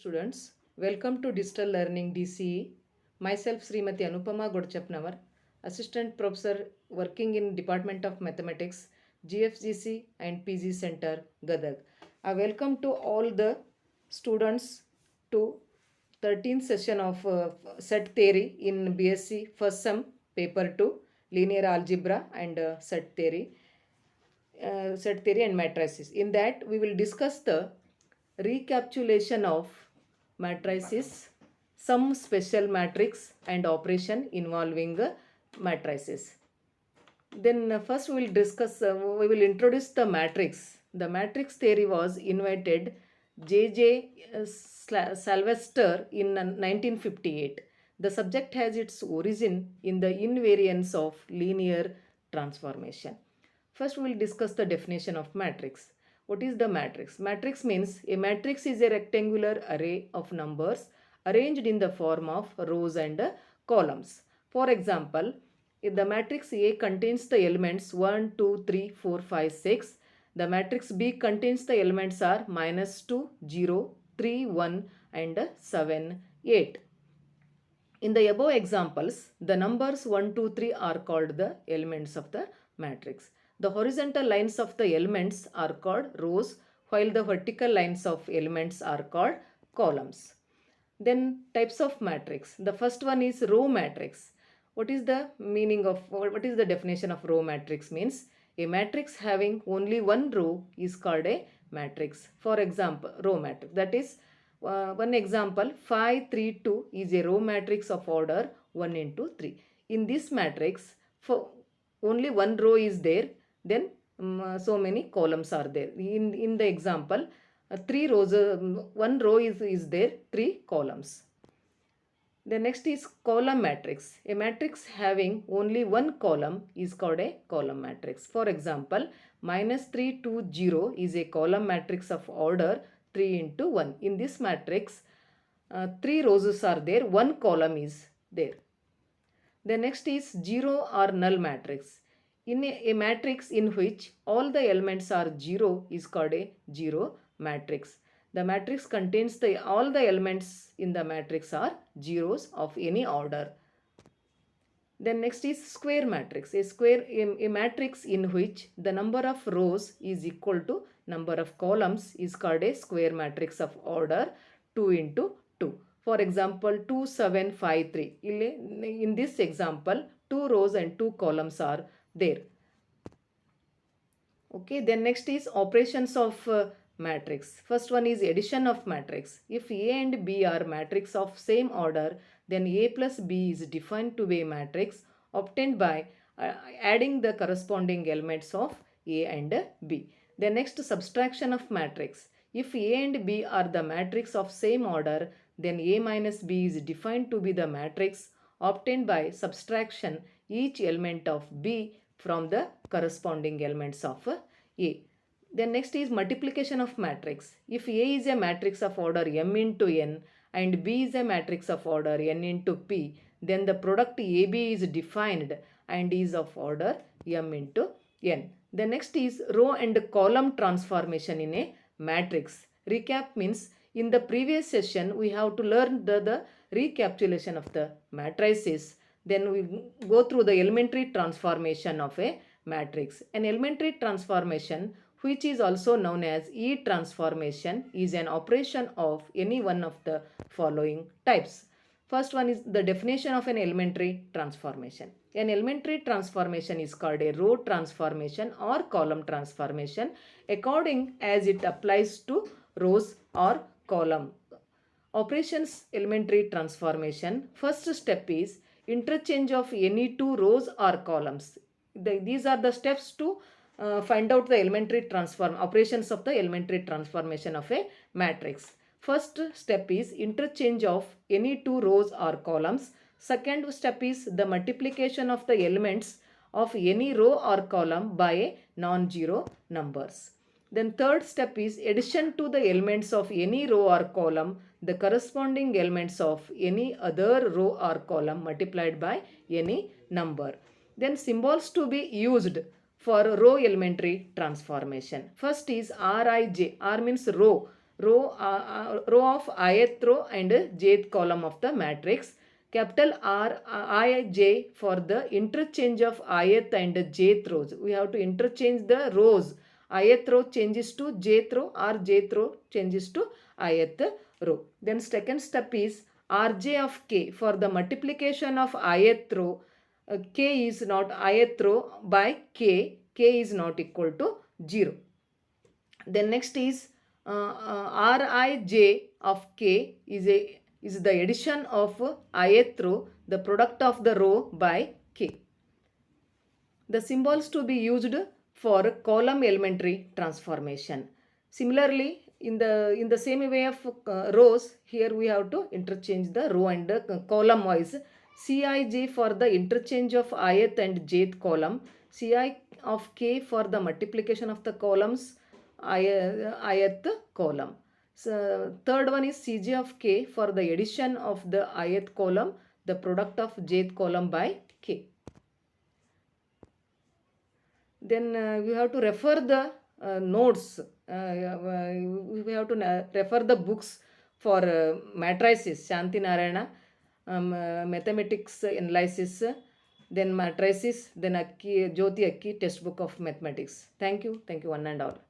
students. Welcome to Digital Learning DCE. Myself Srimati Anupama Godchapnavar, Assistant Professor working in Department of Mathematics, GFGC and PG Center, Gadag. I welcome to all the students to 13th session of set theory in BSc first sem paper 2 linear algebra and set theory and matrices. In that we will discuss the recapitulation of matrices, some special matrix and operation involving matrices. Then first we will introduce the matrix. The matrix theory was invented J.J. Sylvester in 1958. The subject has its origin in the invariance of linear transformation. First we will discuss the definition of matrix. What is the matrix? Matrix means a matrix is a rectangular array of numbers arranged in the form of rows and columns. For example, if the matrix A contains the elements 1, 2, 3, 4, 5, 6, the matrix B contains the elements are -2, 0, 3, 1 and 7, 8. In the above examples, the numbers 1, 2, 3 are called the elements of the matrix. The horizontal lines of the elements are called rows, while the vertical lines of elements are called columns. Then types of matrix. The first one is row matrix. What is the definition of row matrix? Means a matrix having only one row is called a matrix. For example, row matrix. That is one example 5, 3, 2 is a row matrix of order 1 into 3. In this matrix, for only one row is there, then so many columns are there. In the example, three rows, one row is there, three columns. The next is column matrix. A matrix having only one column is called a column matrix. For example, -3, 2, 0 is a column matrix of order 3 into 1. In this matrix, three rows are there, one column is there. The next is zero or null matrix. In a matrix in which all the elements are 0 is called a zero matrix. The matrix contains all the elements in the matrix are zeros of any order. Then next is square matrix. A matrix in which the number of rows is equal to number of columns is called a square matrix of order 2 into 2. For example, 2, 7, 5, 3. In this example, 2 rows and 2 columns are there. Okay, then next is operations of matrix. First one is addition of matrix. If A and B are matrix of same order, then A plus B is defined to be a matrix obtained by adding the corresponding elements of A and B. The next, subtraction of matrix. If A and B are the matrix of same order, then A minus B is defined to be the matrix obtained by subtraction each element of B from the corresponding elements of A. Then next is multiplication of matrix. If A is a matrix of order m into n and B is a matrix of order n into p, then the product AB is defined and is of order m into n. The next is row and column transformation in a matrix. Recap means in the previous session we have to learn the recapitulation of the matrices. Then we go through the elementary transformation of a matrix. An elementary transformation, which is also known as E transformation, is an operation of any one of the following types. First one is the definition of an elementary transformation. An elementary transformation is called a row transformation or column transformation according as it applies to rows or column. Operations elementary transformation. First step is interchange of any two rows or columns. These are the steps to find out the operations of the elementary transformation of a matrix. First step is interchange of any two rows or columns. Second step is the multiplication of the elements of any row or column by non-zero numbers. Then third step is addition to the elements of any row or column the corresponding elements of any other row or column multiplied by any number. Then symbols to be used for row elementary transformation. First is Rij. R means row. row of ith row and jth column of the matrix. Capital R I J for the interchange of ith and jth rows. We have to interchange the rows. Ith row changes to jth row or jth row changes to ith row. Then second step is Rj of k for the multiplication of ith row. K is not ith row by k is not equal to 0. Then next is Rij of k is the addition of ith row, the product of the row by k. The symbols to be used for column elementary transformation. Similarly, in the same way of rows, here we have to interchange the row and column wise. Cij for the interchange of ith and jth column, Ci of k for the multiplication of the columns ith column. So, third one is Cj of k for the addition of the ith column, the product of jth column by k. Then we have to refer the notes. We have to refer the books for matrices, Shanti Narayana, mathematics analysis, then matrices, then Jyoti Akki textbook of mathematics. Thank you one and all.